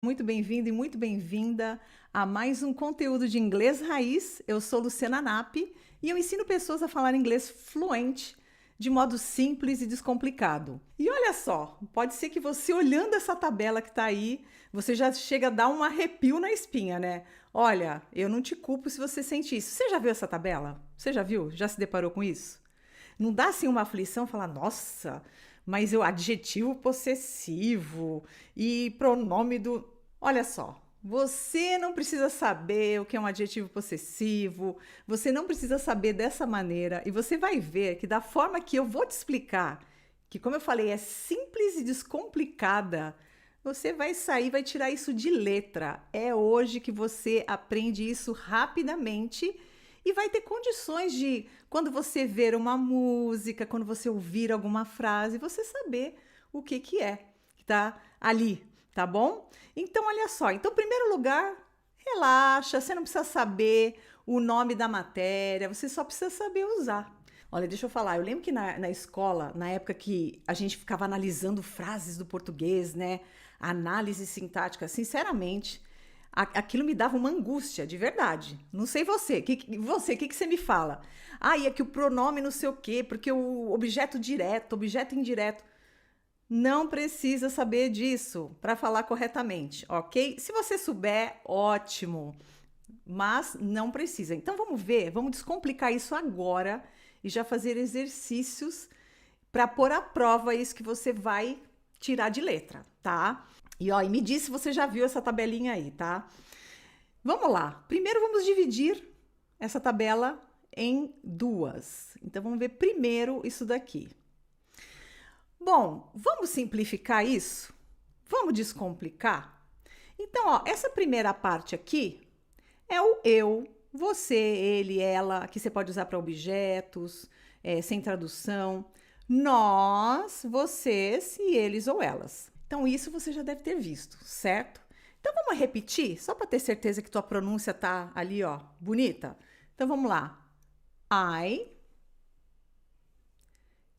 Muito bem-vindo e muito bem-vinda a mais um conteúdo de inglês raiz. Eu sou Luciana Napp e eu ensino pessoas a falar inglês fluente, de modo simples e descomplicado. E olha só, pode ser que você olhando essa tabela que está aí, você já chega a dar um arrepio na espinha, né? Olha, eu não te culpo se você sente isso. Você já viu essa tabela? Você já viu? Já se deparou com isso? Não dá assim uma aflição falar, nossa, mas o adjetivo possessivo e pronome do. Olha só, você não precisa saber o que é um adjetivo possessivo, você não precisa saber dessa maneira, e você vai ver que da forma que eu vou te explicar, que como eu falei, é simples e descomplicada, você vai sair, vai tirar isso de letra. É hoje que você aprende isso rapidamente e vai ter condições de, quando você ver uma música, quando você ouvir alguma frase, você saber o que é que tá ali, tá bom? Então, olha só. Então, em primeiro lugar, relaxa, você não precisa saber o nome da matéria, você só precisa saber usar. Olha, deixa eu falar, eu lembro que na escola, na época que a gente ficava analisando frases do português, né? Análise sintática, sinceramente, aquilo me dava uma angústia, de verdade. Não sei você, o que você me fala? Ah, e é que o pronome não sei o quê, porque o objeto direto, objeto indireto. Não precisa saber disso para falar corretamente, ok? Se você souber, ótimo, mas não precisa. Então vamos ver, vamos descomplicar isso agora e já fazer exercícios para pôr à prova isso que você vai tirar de letra, tá? E ó, e me diz se você já viu essa tabelinha aí, tá? Vamos lá. Primeiro vamos dividir essa tabela em duas. Então vamos ver primeiro isso daqui. Bom, vamos simplificar isso? Vamos descomplicar? Então, ó, essa primeira parte aqui é o eu, você, ele, ela, que você pode usar para objetos, sem tradução. Nós, vocês e eles ou elas. Então, isso você já deve ter visto, certo? Então, vamos repetir, só para ter certeza que tua pronúncia tá ali, ó, bonita. Então, vamos lá. I,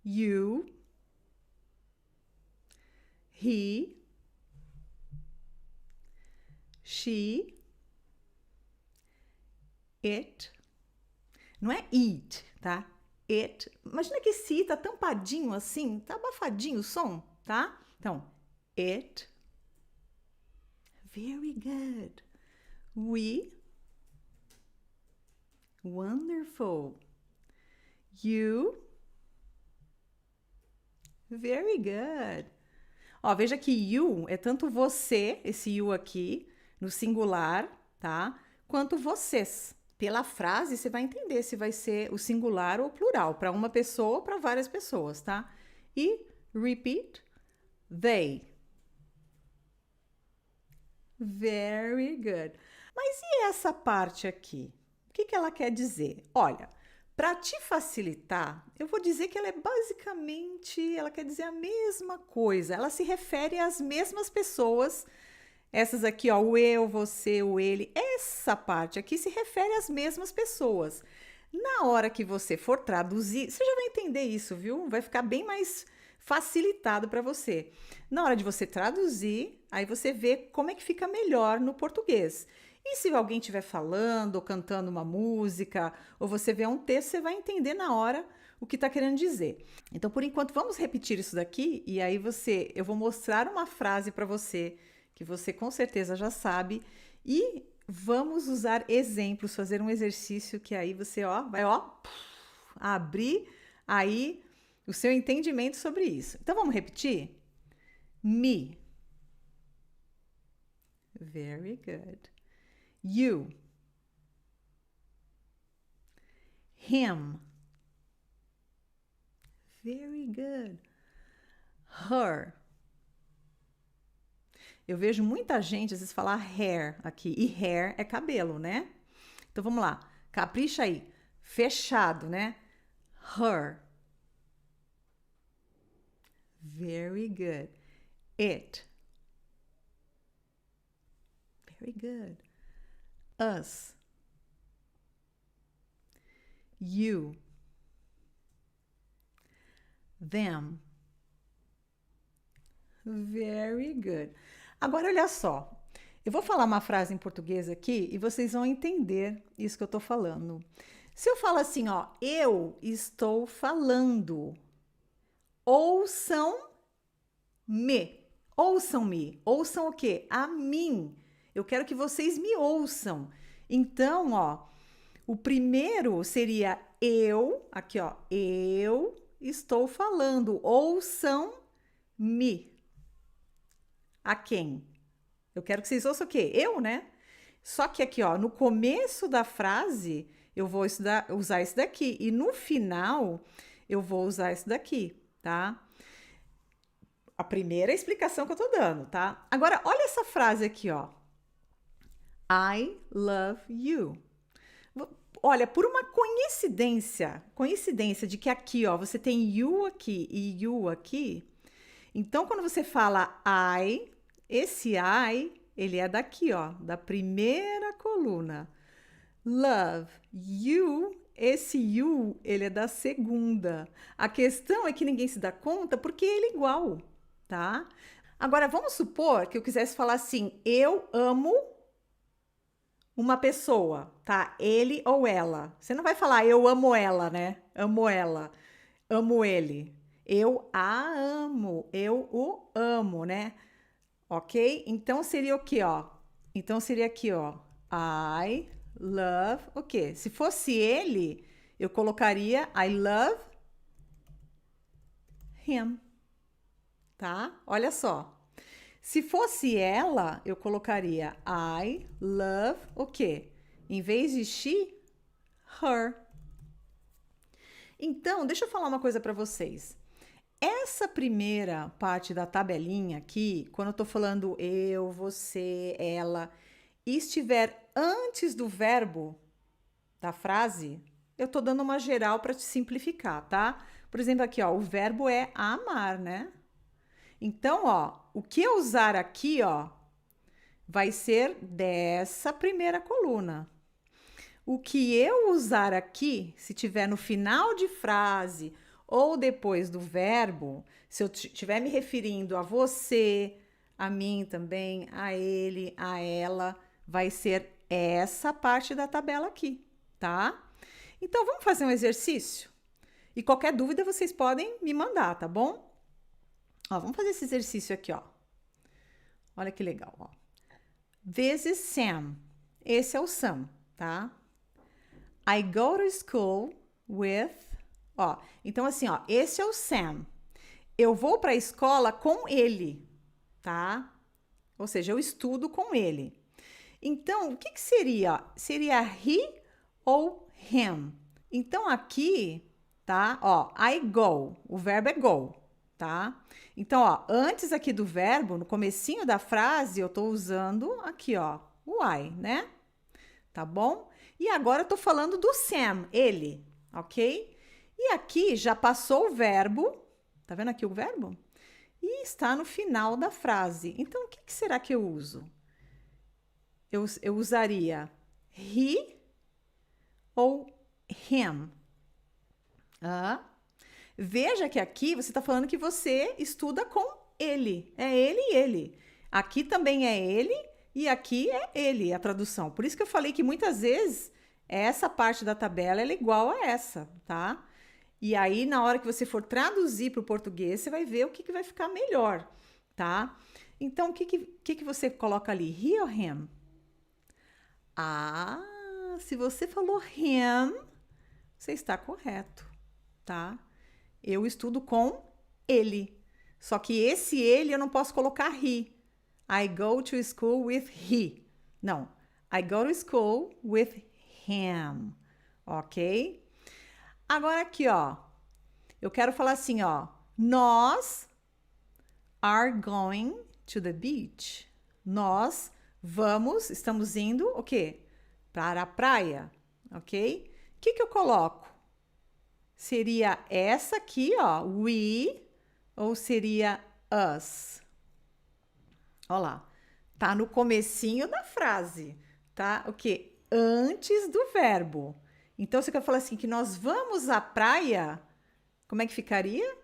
you, he, she, it. Não é it, tá? It. Imagina que esse i tá tampadinho assim, tá abafadinho o som, tá? Então, it. Very good. We. Wonderful. You. Very good. Ó, veja que you é tanto você, esse you aqui, no singular, tá? Quanto vocês. Pela frase, você vai entender se vai ser o singular ou o plural, para uma pessoa ou para várias pessoas, tá? E repeat, they. Very good. Mas e essa parte aqui? O que ela quer dizer? Olha, para te facilitar, eu vou dizer que ela é basicamente, ela quer dizer a mesma coisa. Ela se refere às mesmas pessoas. Essas aqui, ó, o eu, você, o ele, essa parte aqui se refere às mesmas pessoas. Na hora que você for traduzir, você já vai entender isso, viu? Vai ficar bem mais facilitado para você. Na hora de você traduzir, aí você vê como é que fica melhor no português. E se alguém estiver falando ou cantando uma música, ou você vê um texto, você vai entender na hora o que está querendo dizer. Então, por enquanto, vamos repetir isso daqui e aí eu vou mostrar uma frase para você que você com certeza já sabe e vamos usar exemplos, fazer um exercício que aí você, ó, vai, ó, abrir aí o seu entendimento sobre isso. Então, vamos repetir? Me. Very good. You. Him. Very good. Her. Eu vejo muita gente às vezes falar hair aqui, e hair é cabelo, né? Então vamos lá, capricha aí, fechado, né? Her. Very good. It. Very good. Us. You. Them. Very good. Agora olha só. Eu vou falar uma frase em português aqui e vocês vão entender isso que eu tô falando. Se eu falo assim, ó, eu estou falando, ouçam-me. Ouçam-me. Ouçam o quê? A mim. Eu quero que vocês me ouçam. Então, ó, o primeiro seria eu, aqui, ó, eu estou falando. Ouçam-me. A quem? Eu quero que vocês ouçam o quê? Eu, né? Só que aqui, ó, no começo da frase, eu vou usar esse daqui. E no final, eu vou usar esse daqui, tá? A primeira explicação que eu tô dando, tá? Agora, olha essa frase aqui, ó. I love you. Olha, por uma coincidência de que aqui, ó, você tem you aqui e you aqui. Então, quando você fala I, esse I, ele é daqui, ó, da primeira coluna. Love you, esse you, ele é da segunda. A questão é que ninguém se dá conta porque ele é igual, tá? Agora, vamos supor que eu quisesse falar assim, eu amo uma pessoa, tá? Ele ou ela. Você não vai falar eu amo ela, né? Amo ela, amo ele. Eu a amo, eu o amo, né? Ok? Então seria o que, ó? Então seria aqui, ó. I love o quê? Se fosse ele, eu colocaria I love him, tá? Olha só. Se fosse ela, eu colocaria I love o quê? Em vez de she, her. Então, deixa eu falar uma coisa para vocês. Essa primeira parte da tabelinha aqui, quando eu tô falando eu, você, ela, e estiver antes do verbo da frase, eu tô dando uma geral para te simplificar, tá? Por exemplo, aqui, ó, o verbo é amar, né? Então, ó, o que eu usar aqui, ó, vai ser dessa primeira coluna. O que eu usar aqui, se tiver no final de frase ou depois do verbo, se eu estiver me referindo a você, a mim também, a ele, a ela, vai ser essa parte da tabela aqui, tá? Então, vamos fazer um exercício? E qualquer dúvida vocês podem me mandar, tá bom? Ó, vamos fazer esse exercício aqui, ó. Olha que legal, ó. This is Sam. Esse é o Sam, tá? I go to school with... Ó, então assim, ó, esse é o Sam. Eu vou para a escola com ele, tá? Ou seja, eu estudo com ele. Então, o que seria? Seria he ou him? Então, aqui, tá? Ó, I go. O verbo é go, tá? Então, ó, antes aqui do verbo, no comecinho da frase, eu tô usando aqui, ó, o I, né? Tá bom? E agora eu tô falando do Sam, ele, ok? E aqui já passou o verbo, tá vendo aqui o verbo? E está no final da frase. Então, o que será que eu uso? Eu usaria he ou him. Ah, veja que aqui você está falando que você estuda com ele. É ele e ele. Aqui também é ele e aqui é ele, a tradução. Por isso que eu falei que muitas vezes essa parte da tabela é igual a essa, tá? E aí, na hora que você for traduzir para o português, você vai ver o que vai ficar melhor, tá? Então, o que você coloca ali? He ou him? Ah, se você falou him, você está correto, tá? Eu estudo com ele. Só que esse ele eu não posso colocar he. I go to school with he. Não. I go to school with him. Ok? Agora aqui, ó. Eu quero falar assim, ó. Nós are going to the beach. Nós estamos indo, o quê? Para a praia, ok? O que eu coloco? Seria essa aqui, ó, we, ou seria us? Olha lá, tá no comecinho da frase, tá? O quê? Antes do verbo. Então, você quer falar assim, que nós vamos à praia, como é que ficaria?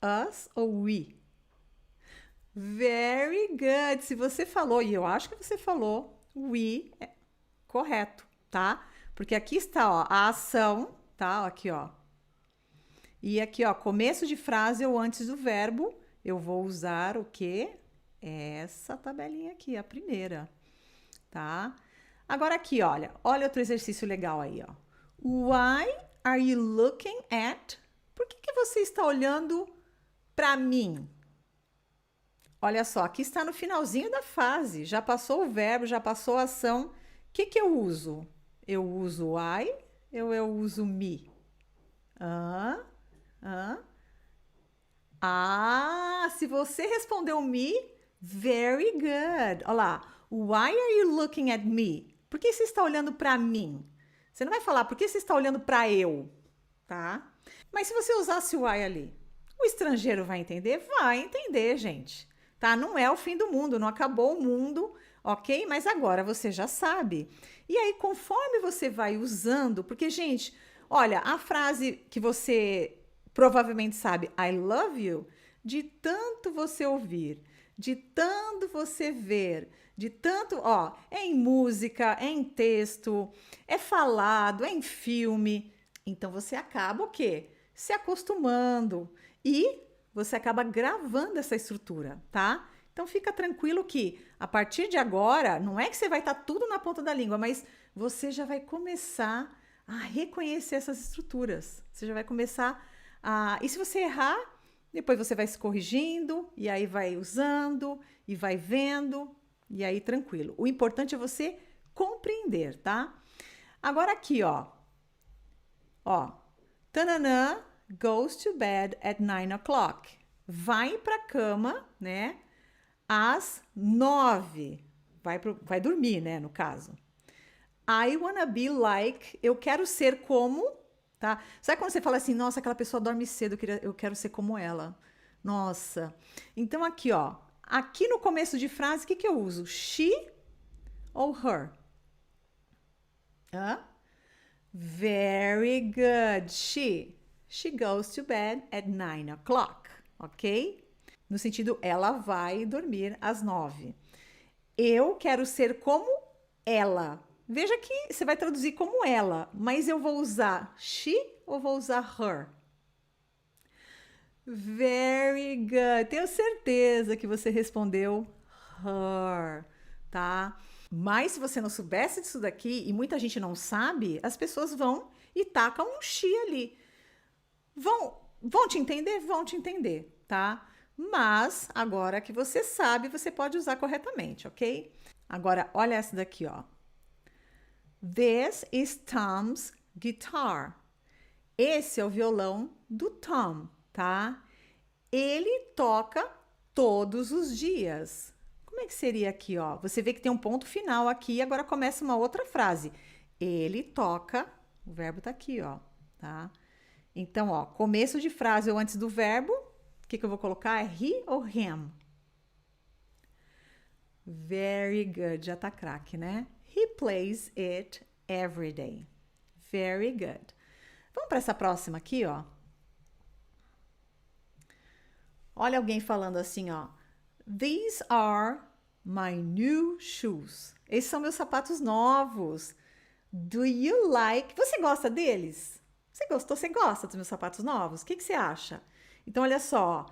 Us ou we? Very good. Se você falou, e eu acho que você falou, we, é correto, tá? Porque aqui está, ó, a ação, tá? Aqui, ó. E aqui, ó, começo de frase ou antes do verbo, eu vou usar o quê? Essa tabelinha aqui, a primeira, tá? Agora aqui, olha outro exercício legal aí, ó. Why are you looking at? Por que você está olhando para mim? Olha só, aqui está no finalzinho da frase. Já passou o verbo, já passou a ação. O que eu uso? Eu uso I ou eu uso me? Hã? Hã? Ah, se você respondeu me, very good. Olha lá. Why are you looking at me? Por que você está olhando para mim? Você não vai falar por que você está olhando para eu, tá? Mas se você usasse o why ali, o estrangeiro vai entender? Vai entender, gente. Tá? Não é o fim do mundo, não acabou o mundo, ok? Mas agora você já sabe. E aí, conforme você vai usando, porque, gente, olha, a frase que você provavelmente sabe, I love you, de tanto você ouvir, de tanto você ver, de tanto, ó, é em música, é em texto, é falado, é em filme. Então você acaba o quê? Se acostumando e você acaba gravando essa estrutura, tá? Então fica tranquilo que a partir de agora, não é que você vai estar tudo na ponta da língua, mas você já vai começar a reconhecer essas estruturas. Você já vai começar a. E se você errar, depois você vai se corrigindo, e aí vai usando, e vai vendo, e aí tranquilo. O importante é você compreender, tá? Agora aqui, ó. Ó. Tananã goes to bed at 9 o'clock. Vai pra cama, né? Às 9. Vai dormir, né? No caso. I wanna be like. Eu quero ser como. Tá? Sabe quando você fala assim, nossa, aquela pessoa dorme cedo, eu quero ser como ela. Nossa. Então aqui, ó. Aqui no começo de frase, o que eu uso? She ou her? Hã? Very good. She goes to bed at 9 o'clock, ok? No sentido, ela vai dormir às 9. Eu quero ser como ela. Veja que você vai traduzir como ela, mas eu vou usar she ou vou usar her? Very good. Tenho certeza que você respondeu her, tá? Mas se você não soubesse disso daqui, e muita gente não sabe, as pessoas vão e tacam um she ali. Vão te entender? Vão te entender, tá? Mas agora que você sabe, você pode usar corretamente, ok? Agora, olha essa daqui, ó. This is Tom's guitar. Esse é o violão do Tom, tá? Ele toca todos os dias. Como é que seria aqui, ó? Você vê que tem um ponto final aqui e agora começa uma outra frase. Ele toca, o verbo tá aqui, ó, tá? Então, ó, começo de frase ou antes do verbo, o que eu vou colocar? É he ou him? Very good, já tá craque, né? He plays it every day. Very good. Vamos para essa próxima aqui, ó. Olha alguém falando assim, ó. These are my new shoes. Esses são meus sapatos novos. Do you like? Você gosta deles? Você gostou? Você gosta dos meus sapatos novos? O que você acha? Então, olha só.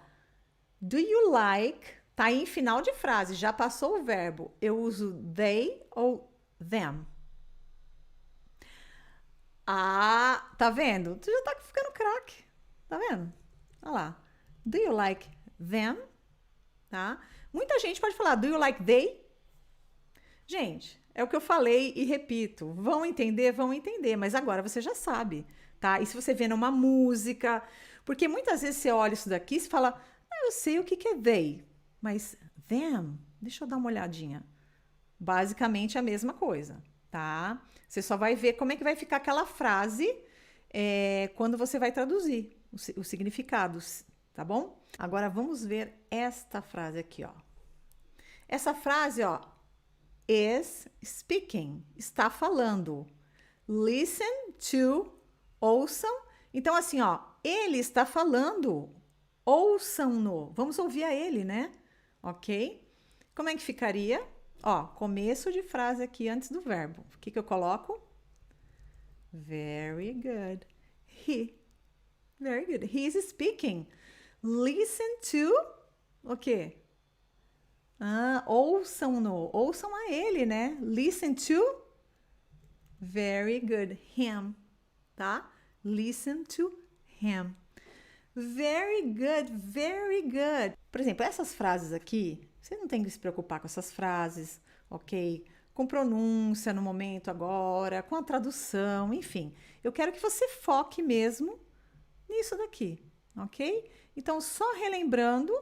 Do you like? Tá aí em final de frase, já passou o verbo. Eu uso they ou them. Ah, tá vendo? Tu já tá ficando craque. Tá vendo? Olha lá. Do you like them? Tá? Muita gente pode falar, do you like they? Gente, é o que eu falei e repito. Vão entender, mas agora você já sabe, tá? E se você vê numa música, porque muitas vezes você olha isso daqui e fala, eu sei o que é they, mas them, deixa eu dar uma olhadinha. Basicamente a mesma coisa, tá? Você só vai ver como é que vai ficar aquela frase quando você vai traduzir os significados, tá bom? Agora vamos ver esta frase aqui, ó. Essa frase, ó, is speaking, está falando. Listen to, ouçam. Então, assim, ó, ele está falando, ouçam-no. Vamos ouvir a ele, né? ok? Como é que ficaria? Ó, começo de frase aqui antes do verbo. O que eu coloco? Very good. Very good. He is speaking. Listen to o quê? Ouçam-no. Ouçam a ele, né? Listen to very good. Him, tá? Listen to him. Very good, very good. Por exemplo, essas frases aqui, você não tem que se preocupar com essas frases, ok? Com pronúncia no momento agora, com a tradução, enfim. Eu quero que você foque mesmo nisso daqui, ok? Então, só relembrando,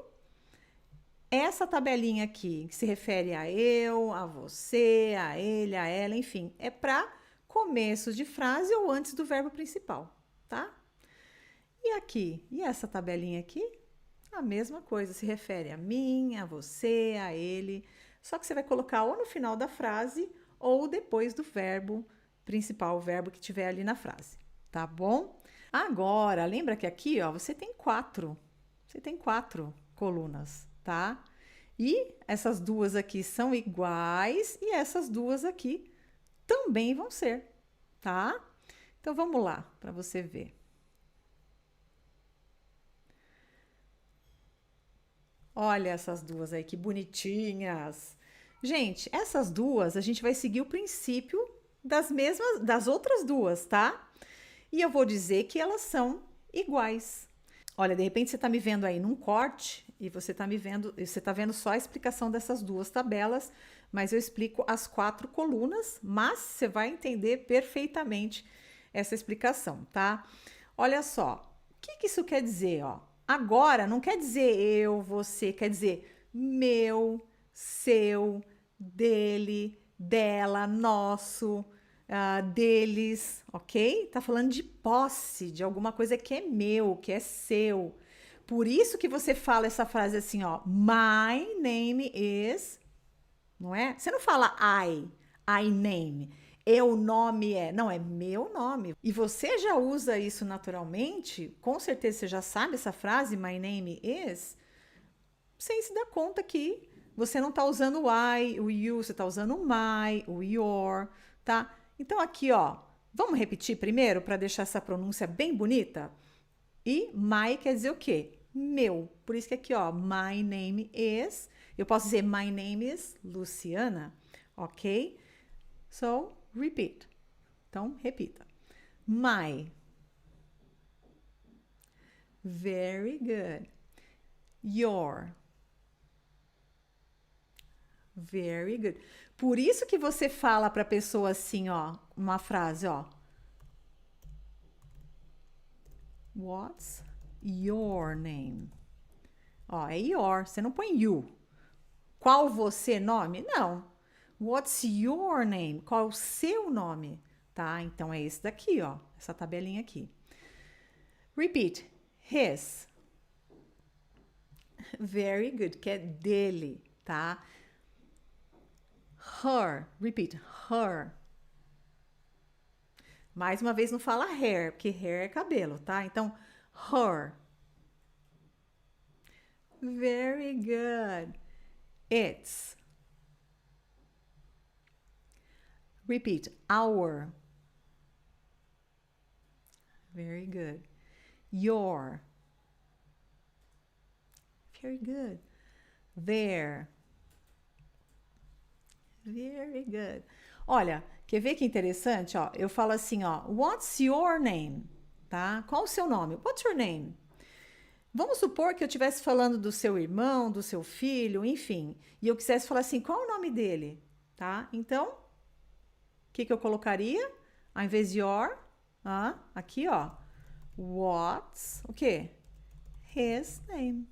essa tabelinha aqui, que se refere a eu, a você, a ele, a ela, enfim, é para começos de frase ou antes do verbo principal, tá? E aqui, e essa tabelinha aqui? A mesma coisa, se refere a mim, a você, a ele. Só que você vai colocar ou no final da frase ou depois do verbo principal, o verbo que tiver ali na frase, tá bom? Agora, lembra que aqui, ó, você tem quatro colunas, tá? E essas duas aqui são iguais e essas duas aqui também vão ser, tá? Então, vamos lá, para você ver. Olha essas duas aí, que bonitinhas. Gente, essas duas a gente vai seguir o princípio das outras duas, tá? E eu vou dizer que elas são iguais. Olha, de repente você está me vendo aí num corte e você está vendo só a explicação dessas duas tabelas, mas eu explico as quatro colunas, mas você vai entender perfeitamente essa explicação, tá? Olha só, o que isso quer dizer, ó? Agora não quer dizer eu, você, quer dizer meu, seu, dele, dela, nosso, deles, ok? Tá falando de posse, de alguma coisa que é meu, que é seu. Por isso que você fala essa frase assim, ó, my name is, não é? Você não fala I name. Eu nome é, não, é meu nome. E você já usa isso naturalmente, com certeza você já sabe essa frase, my name is, sem se dar conta que você não está usando o I, o you, você está usando o my, o your, tá? Então aqui, ó, vamos repetir primeiro para deixar essa pronúncia bem bonita? E my quer dizer o quê? Meu. Por isso que aqui, ó, my name is, eu posso dizer my name is Luciana, ok? So, repeat. Então, repita. My. Very good. Your. Very good. Por isso que você fala para a pessoa assim, ó, uma frase, ó. What's your name? Ó, é your, você não põe you. Qual você nome? Não. What's your name? Qual é o seu nome? Tá? Então é esse daqui, ó, essa tabelinha aqui. Repeat. His. Very good, que é dele, tá? Her. Repeat. Her. Mais uma vez não fala hair, porque hair é cabelo, tá? Então, her. Very good. It's. Repeat. Our. Very good. Your. Very good. Their. Very good. Olha, quer ver que interessante? Ó, eu falo assim, ó, what's your name? Tá? Qual o seu nome? What's your name? Vamos supor que eu estivesse falando do seu irmão, do seu filho, enfim, e eu quisesse falar assim, qual é o nome dele? Tá? Então, o que eu colocaria? Ao invés de your, aqui, ó, what's, o quê? His name.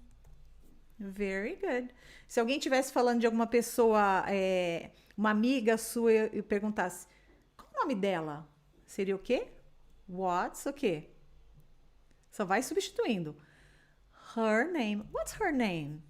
Very good. Se alguém estivesse falando de alguma pessoa, uma amiga sua, e perguntasse, qual o nome dela? Seria o quê? What's o quê? Só vai substituindo. Her name. What's her name?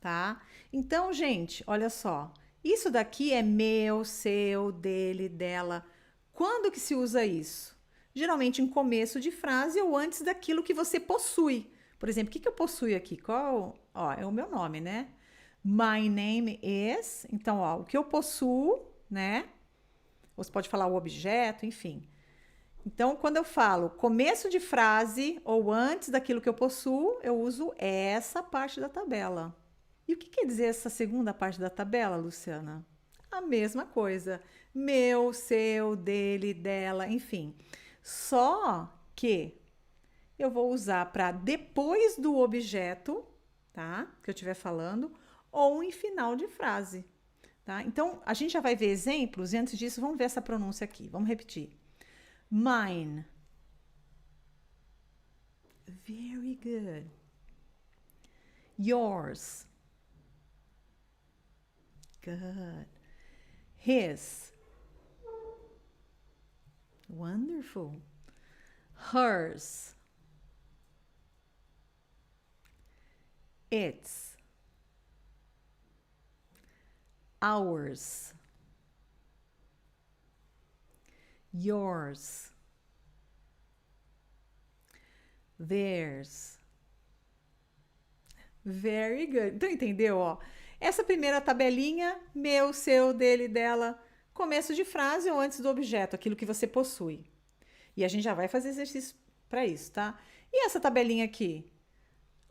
Tá? Então, gente, olha só. Isso daqui é meu, seu, dele, dela. Quando que se usa isso? Geralmente em começo de frase ou antes daquilo que você possui. Por exemplo, o que que eu possuo aqui? Qual, ó, é o meu nome, né? My name is. Então, ó, o que eu possuo, né? Você pode falar o objeto, enfim. Então, quando eu falo começo de frase ou antes daquilo que eu possuo, eu uso essa parte da tabela. E o que quer dizer essa segunda parte da tabela, Luciana? A mesma coisa. Meu, seu, dele, dela, enfim. Só que eu vou usar para depois do objeto, tá? Que eu estiver falando, ou em final de frase, tá? Então, a gente já vai ver exemplos e antes disso, vamos ver essa pronúncia aqui. Vamos repetir. Mine. Very good. Yours. Good. His. Wonderful. Hers. Its. Ours. Yours. Theirs. Very good. Então, entendeu? Ó, essa primeira tabelinha, meu, seu, dele, dela, começo de frase ou antes do objeto, aquilo que você possui. E a gente já vai fazer exercício para isso, tá? E essa tabelinha aqui?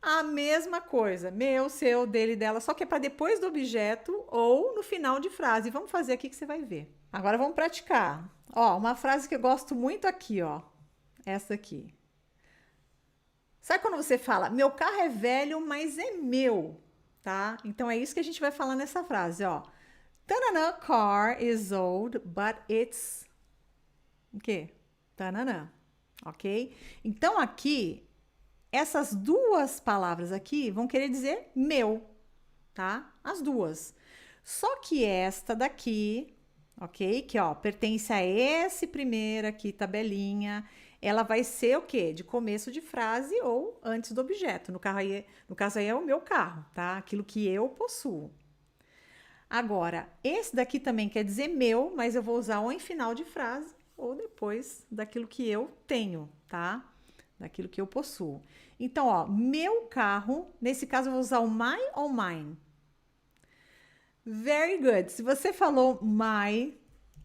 A mesma coisa, meu, seu, dele, dela, só que é para depois do objeto ou no final de frase. Vamos fazer aqui que você vai ver. Agora vamos praticar. Ó, uma frase que eu gosto muito aqui, ó. Essa aqui. Sabe quando você fala, meu carro é velho, mas é meu, tá? Então é isso que a gente vai falar nessa frase, ó. Tanana, car is old, but it's... O quê? Tanana, ok? Então aqui, essas duas palavras aqui vão querer dizer meu, tá? As duas. Só que esta daqui, ok? Que, ó, pertence a esse primeiro aqui, tabelinha... Ela vai ser o quê? De começo de frase ou antes do objeto. No caso aí é o meu carro, tá? Aquilo que eu possuo. Agora, esse daqui também quer dizer meu, mas eu vou usar ou em final de frase ou depois daquilo que eu tenho, tá? Daquilo que eu possuo. Então, ó, meu carro, nesse caso eu vou usar o my ou mine. Very good. Se você falou my,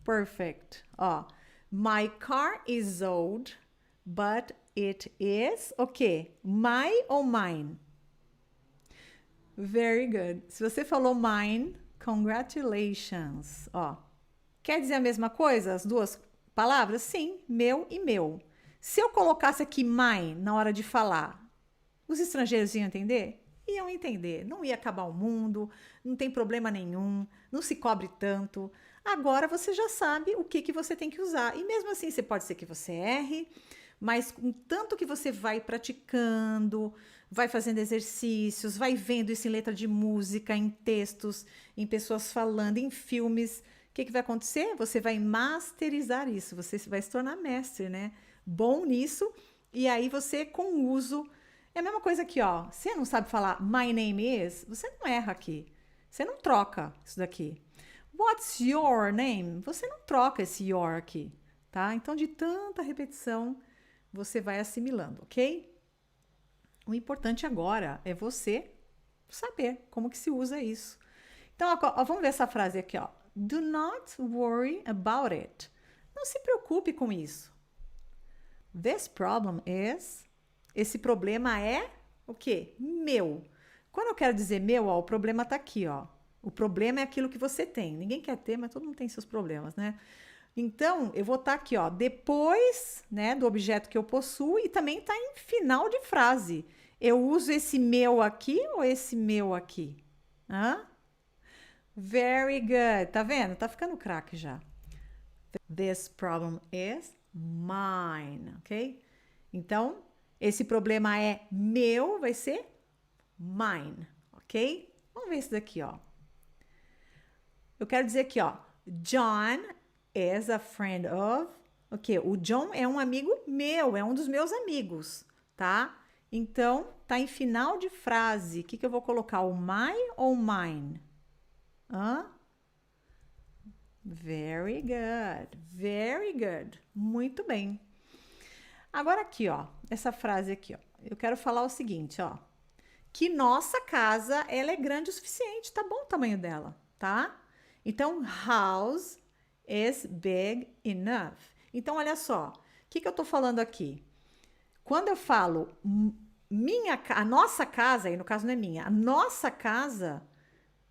perfect. Ó, my car is old, but it is o quê? My ou mine? Very good. Se você falou mine, congratulations. Ó, quer dizer a mesma coisa? As duas palavras? Sim, meu e meu. Se eu colocasse aqui mine na hora de falar, os estrangeiros iam entender? Iam entender. Não ia acabar o mundo, não tem problema nenhum, não se cobre tanto. Agora você já sabe o que você tem que usar. E mesmo assim, você pode ser que você erre, mas com tanto que você vai praticando, vai fazendo exercícios, vai vendo isso em letra de música, em textos, em pessoas falando, em filmes, o que vai acontecer? Você vai masterizar isso, você vai se tornar mestre, né? Bom nisso, e aí você, com o uso... É a mesma coisa aqui, ó. Você não sabe falar my name is, você não erra aqui. Você não troca isso daqui. What's your name? Você não troca esse your aqui, tá? Então, de tanta repetição, você vai assimilando, ok? O importante agora é você saber como que se usa isso. Então, ó, vamos ver essa frase aqui, ó. Do not worry about it. Não se preocupe com isso. This problem is... Esse problema é o quê? Meu. Quando eu quero dizer meu, ó, o problema tá aqui, ó. O problema é aquilo que você tem. Ninguém quer ter, mas todo mundo tem seus problemas, né? Então, eu vou estar aqui, ó, depois, né, do objeto que eu possuo e também tá em final de frase. Eu uso esse meu aqui ou esse meu aqui? Hã? Very good. Tá vendo? Tá ficando craque já. This problem is mine, ok? Então, esse problema é meu, vai ser mine, ok? Vamos ver isso daqui, ó. Eu quero dizer aqui, ó. John is a friend of... Ok, o John é um amigo meu, é um dos meus amigos, tá? Então, tá em final de frase. O que eu vou colocar? O my ou mine? Hã? Very good, very good. Muito bem. Agora aqui, ó, essa frase aqui, ó. eu quero falar o seguinte, ó. Que nossa casa, ela é grande o suficiente, tá bom o tamanho dela, tá? Então, house is big enough. Então, olha só, o que eu tô falando aqui? Quando eu falo a nossa casa, aí no caso não é minha, a nossa casa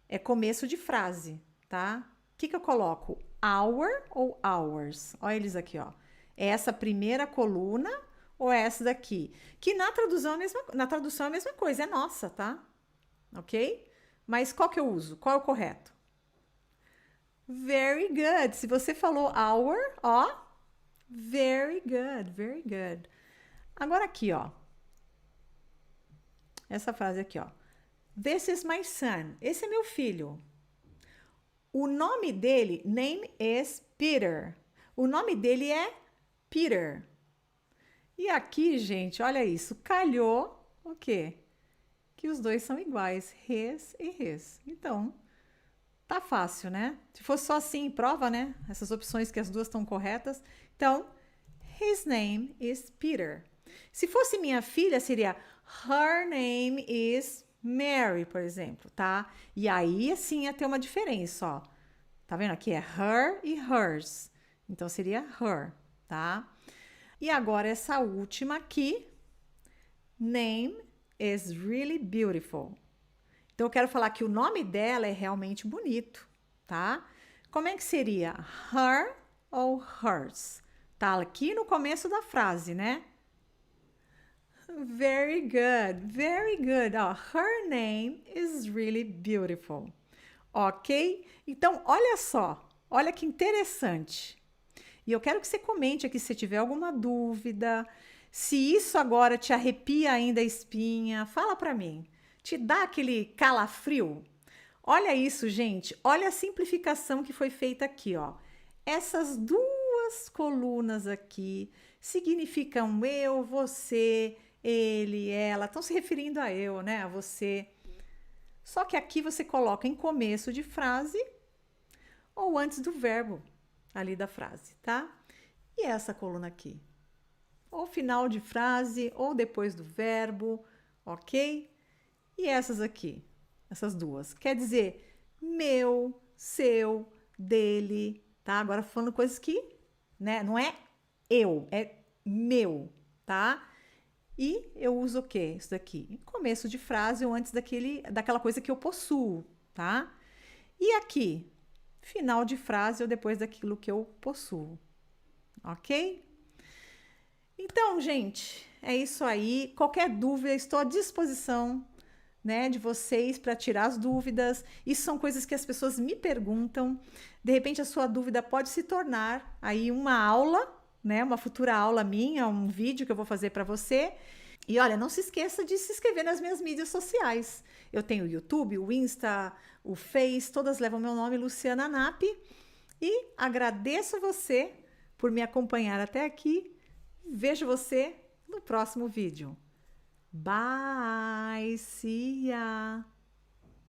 é começo de frase, tá? O que eu coloco? Our ou ours? Olha eles aqui, ó. É essa primeira coluna ou é essa daqui? Que na tradução é a mesma coisa, é nossa, tá? Ok? Mas qual que eu uso? Qual é o correto? Very good. Se você falou our, ó, very good, very good. Agora aqui, ó. Essa frase aqui, ó. This is my son. Esse é meu filho. O nome dele, name is Peter. O nome dele é Peter. E aqui, gente, olha isso. Calhou o quê? Que os dois são iguais. His e his. Então, tá fácil, né? Se fosse só assim, prova, né? Essas opções que as duas estão corretas. Então, his name is Peter. Se fosse minha filha, seria her name is Mary, por exemplo, tá? E aí, assim, ia ter uma diferença, ó. Tá vendo? Aqui é her e hers. Então, seria her, tá? E agora, essa última aqui, name is really beautiful. Então, eu quero falar que o nome dela é realmente bonito, tá? Como é que seria? Her ou hers? Tá aqui no começo da frase, né? Very good, very good. Oh, her name is really beautiful. Ok? Então, olha só, olha que interessante. E eu quero que você comente aqui se tiver alguma dúvida, se isso agora te arrepia ainda a espinha, fala para mim. Te dá aquele calafrio? Olha isso, gente. Olha a simplificação que foi feita aqui, ó. Essas duas colunas aqui significam eu, você, ele, ela. Estão se referindo a eu, né? A você. Só que aqui você coloca em começo de frase ou antes do verbo ali da frase, tá? E essa coluna aqui? Ou final de frase ou depois do verbo, ok? E essas aqui? Essas duas. Quer dizer meu, seu, dele, tá? Agora falando coisas que, né? Não é eu, é meu, tá? E eu uso o quê? Isso daqui. Em começo de frase ou antes daquela coisa que eu possuo, tá? E aqui? Final de frase ou depois daquilo que eu possuo. Ok? Então, gente, é isso aí. Qualquer dúvida, estou à disposição, né, de vocês para tirar as dúvidas. Isso são coisas que as pessoas me perguntam. De repente, a sua dúvida pode se tornar aí uma aula, né, uma futura aula minha, um vídeo que eu vou fazer para você. E olha, não se esqueça de se inscrever nas minhas mídias sociais. Eu tenho o YouTube, o Insta, o Face, todas levam meu nome, Luciana Nap. E agradeço você por me acompanhar até aqui. Vejo você no próximo vídeo. Bye! See ya!